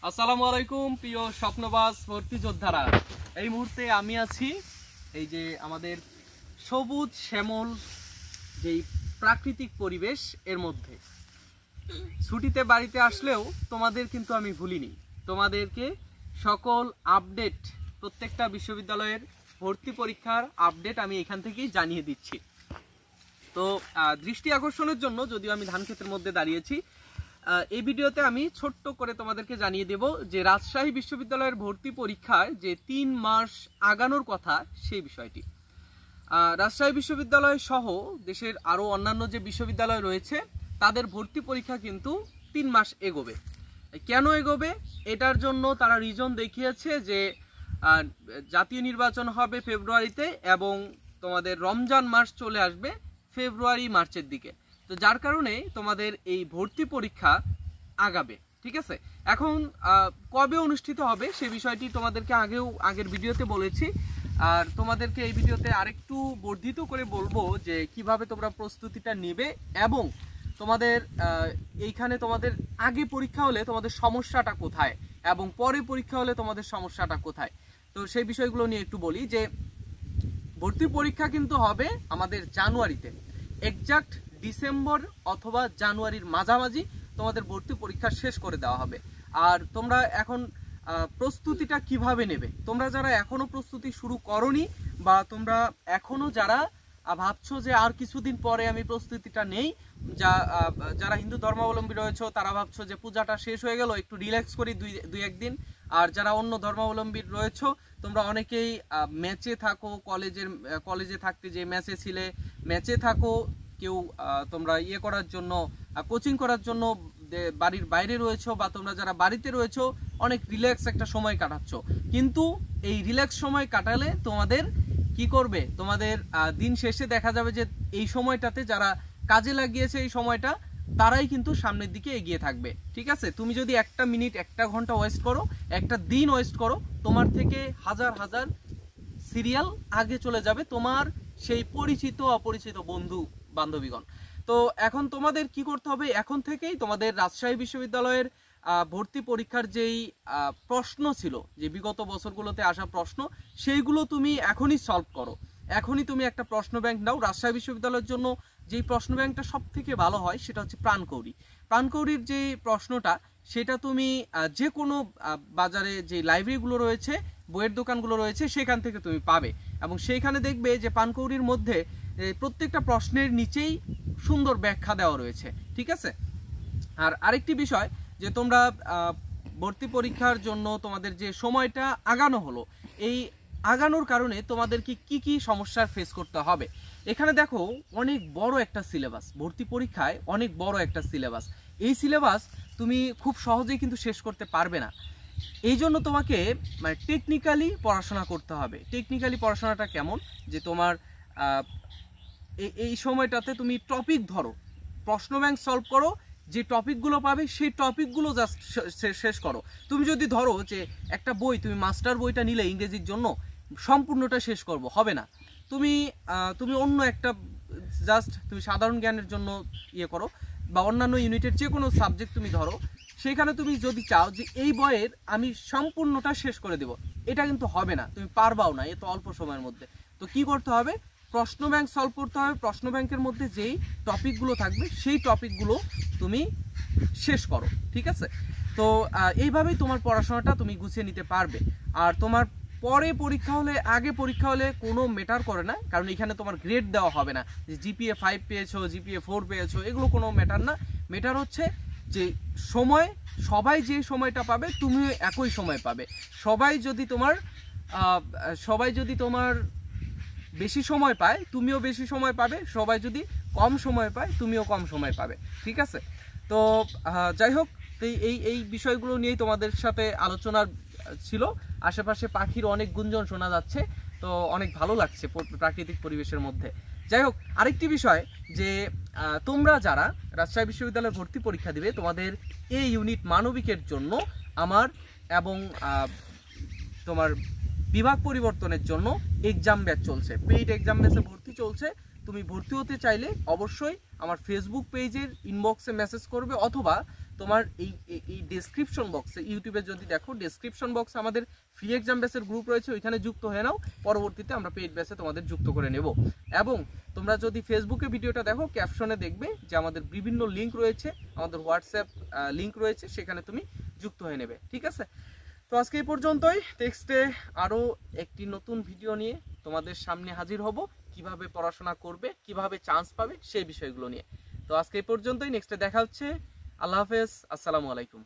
আসসালামু আলাইকুম প্রিয় স্বপ্নবাজ ভর্তি যোদ্ধারা। এই মুহূর্তে আমি আছি এই যে আমাদের সবুজ শ্যামল যেই প্রাকৃতিক পরিবেশ এর মধ্যে। ছুটিতে বাড়িতে আসলেও তোমাদের কিন্তু আমি ভুলিনি, তোমাদেরকে সকল আপডেট, প্রত্যেকটা বিশ্ববিদ্যালয়ের ভর্তি পরীক্ষার আপডেট আমি এখান থেকেই জানিয়ে দিচ্ছি। তো দৃষ্টি আকর্ষণের জন্য যদিও আমি ধান ক্ষেতের মধ্যে দাঁড়িয়েছি, এই ভিডিওতে আমি ছোট্ট করে তোমাদেরকে জানিয়ে দেব যে রাজশাহী বিশ্ববিদ্যালয়ের ভর্তি পরীক্ষায় যে 3 মাস আগানোর কথা সেই বিষয়টি। রাজশাহী বিশ্ববিদ্যালয় সহ দেশের আরও অন্যান্য যে বিশ্ববিদ্যালয় রয়েছে তাদের ভর্তি পরীক্ষা কিন্তু 3 মাস এগোবে। কেন এগোবে? এটার জন্য তারা রিজন দেখিয়েছে যে জাতীয় নির্বাচন হবে ফেব্রুয়ারিতে এবং তোমাদের রমজান মাস চলে আসবে ফেব্রুয়ারি মার্চের দিকে। তো যার কারণে তোমাদের এই ভর্তি পরীক্ষা আগাবে। ঠিক আছে, এখন কবে অনুষ্ঠিত হবে সে বিষয়টি তোমাদেরকে আগের ভিডিওতে বলেছি, আর তোমাদেরকে এই ভিডিওতে আরেকটু বর্ধিত করে বলবো যে কিভাবে তোমরা প্রস্তুতিটা নেবে এবং তোমাদের এইখানে তোমাদের আগে পরীক্ষা হলে তোমাদের সমস্যাটা কোথায় এবং পরে পরীক্ষা হলে তোমাদের সমস্যাটা কোথায়। তো সেই বিষয়গুলো নিয়ে একটু বলি যে ভর্তি পরীক্ষা কিন্তু হবে আমাদের জানুয়ারিতে, এক্সাক্ট ডিসেম্বর অথবা জানুয়ারির মাঝামাঝি তোমাদের ভর্তি পরীক্ষা শেষ করে দেওয়া হবে। আর তোমরা এখন প্রস্তুতিটা কিভাবে নেবে, তোমরা যারা এখনো প্রস্তুতি শুরু করনি বা তোমরা এখনো যারা ভাবছো যে আর কিছুদিন পরে আমি প্রস্তুতিটা নেই, যারা হিন্দু ধর্মাবলম্বী রয়েছে তারা ভাবছো যে পূজাটা শেষ হয়ে গেল একটু রিল্যাক্স করি দুই একদিন, আর যারা অন্য ধর্মাবলম্বী রয়েছে তোমরা অনেকেই ম্যাচে থাকো, কলেজে থাকতে যে ম্যাচে ছিলে ম্যাচে থাকো, কেউ তোমরা করার জন্য কোচিং করার জন্য বাড়ির বাইরে রয়েছো, বা তোমরা যারা বাড়িতে রয়েছো অনেক রিল্যাক্স একটা সময় কাটাচ্ছ। কিন্তু এই রিল্যাক্স সময় কাটালে তোমাদের কি করবে, তোমাদের দিন শেষে দেখা যাবে যে এই সময়টাতে যারা কাজে লাগিয়েছে এই সময়টা তারাই কিন্তু সামনের দিকে এগিয়ে থাকবে। ঠিক আছে, তুমি যদি 1 মিনিট 1 ঘন্টা ওয়েস্ট করো, একটা দিন ওয়েস্ট করো, তোমার থেকে হাজার হাজার সিরিয়াল আগে চলে যাবে তোমার সেই পরিচিত অপরিচিত বন্ধু বান্ধবীগণ। তো এখন তোমাদের কি করতে হবে, এখন থেকেই তোমাদের রাজশাহী বিশ্ববিদ্যালয়ের ভর্তি পরীক্ষার যেই প্রশ্ন ছিল, যে বিগত বছরগুলোতে আসা প্রশ্ন, সেইগুলো তুমি এখনই সলভ করো। এখনই তুমি একটা প্রশ্ন ব্যাংক নাও। রাজশাহী বিশ্ববিদ্যালয়ের জন্য যেই প্রশ্ন ব্যাংকটা সব থেকে ভালো হয় সেটা হচ্ছে প্রাণকৌড়ির যে প্রশ্নটা, সেটা তুমি যে কোনো বাজারে যে লাইব্রেরিগুলো রয়েছে, বইয়ের দোকানগুলো রয়েছে সেখান থেকে তুমি পাবে, এবং সেইখানে দেখবে যে প্রাণকৌড়ির মধ্যে প্রত্যেকটা প্রশ্নের নিচেই সুন্দর ব্যাখ্যা দেওয়া রয়েছে। ঠিক আছে, আর আরেকটি বিষয় যে তোমরা ভর্তি পরীক্ষার জন্য তোমাদের যে সময়টা আগানো হলো, এই আগানোর কারণে তোমাদেরকে কি কি সমস্যার ফেস করতে হবে। এখানে দেখো অনেক বড় একটা সিলেবাস, ভর্তি পরীক্ষায় অনেক বড় একটা সিলেবাস। এই সিলেবাস তুমি খুব সহজেই কিন্তু শেষ করতে পারবে না। এই জন্য তোমাকে মানে টেকনিক্যালি পড়াশোনা করতে হবে। টেকনিক্যালি পড়াশোনাটা কেমন, যে তোমার এই সময়টাতে তুমি টপিক ধরো, প্রশ্ন ব্যাংক সলভ করো, যে টপিকগুলো পাবে সেই টপিকগুলো জাস্ট শেষ করো। তুমি যদি ধরো যে একটা বই, তুমি মাস্টার বইটা নিলে ইংরেজির জন্য সম্পূর্ণটা শেষ করবো, হবে না। তুমি অন্য একটা জাস্ট তুমি সাধারণ জ্ঞানের জন্য করো, বা অন্যান্য ইউনিটের যে কোনো সাবজেক্ট তুমি ধরো, সেখানে তুমি যদি চাও যে এই বইয়ের আমি সম্পূর্ণটা শেষ করে দেব, এটা কিন্তু হবে না, তুমি পারবাও না এত অল্প সময়ের মধ্যে। তো কি করতে হবে, প্রশ্ন ব্যাংক সলভ করতে হবে। প্রশ্ন ব্যাংকের মধ্যে যেই টপিকগুলো থাকবে সেই টপিকগুলো তুমি শেষ করো। ঠিক আছে, তো এইভাবেই তোমার পড়াশোনাটা তুমি গুছিয়ে নিতে পারবে। আর তোমার পরে পরীক্ষা হলে, আগে পরীক্ষা হলে কোনো ম্যাটার করে না, কারণ এখানে তোমার গ্রেড দেওয়া হবে না যে GPA 5 পেয়েছো, GPA 4 পেয়েছো, এগুলো কোনো ম্যাটার না। ম্যাটার হচ্ছে যে সময়, সবাই যে সময়টা পাবে তুমিও একই সময় পাবে। সবাই যদি তোমার বেশি সময় পায় তুমিও বেশি সময় পাবে, সবাই যদি কম সময় পায় তুমিও কম সময় পাবে। ঠিক আছে, তো যাই হোক, এই বিষয়গুলো নিয়েই তোমাদের সাথে আলোচনা ছিল। আশেপাশে পাখির অনেক গুঞ্জন শোনা যাচ্ছে, তো অনেক ভালো লাগছে প্রাকৃতিক পরিবেশের মধ্যে। যাই হোক, আরেকটি বিষয় যে তোমরা যারা রাজশাহী বিশ্ববিদ্যালয়ের ভর্তি পরীক্ষা দিবে, তোমাদের এই ইউনিট মানবিকের জন্য আমার এবং তোমার বিভাগ পরিবর্তনের জন্য এক্সাম ব্যাচ চলছে, পেইড এক্সাম ব্যাচে ভর্তি চলছে। তুমি ভর্তি হতে চাইলে অবশ্যই আমার ফেসবুক পেজের ইনবক্সে মেসেজ করবে, অথবা তোমার এই ডেসক্রিপশন বক্সে, ইউটিউবে যদি দেখো ডেসক্রিপশন বক্সে আমাদের ফ্রি এক্সাম ব্যাচের গ্রুপ রয়েছে, ওইখানে যুক্ত হয়ে নাও। পরবর্তীতে আমরা পেইড ব্যাচে তোমাদের যুক্ত করে নেব। এবং তোমরা যদি ফেসবুকে ভিডিওটা দেখো, ক্যাপশনে দেখবে যে আমাদের বিভিন্ন লিঙ্ক রয়েছে, আমাদের হোয়াটসঅ্যাপ লিঙ্ক রয়েছে, সেখানে তুমি যুক্ত হয়ে নেবে। ঠিক আছে, তো আজকে এই পর্যন্তই। টেক্সটে আরও একটি নতুন ভিডিও নিয়ে তোমাদের সামনে হাজির হব, কিভাবে পড়াশোনা করবে, কিভাবে চান্স পাবে, সেই বিষয়গুলো নিয়ে। তো আজকে এই পর্যন্তই, নেক্সটে দেখা হচ্ছে। আল্লাহ হাফেজ, আসসালামু আলাইকুম।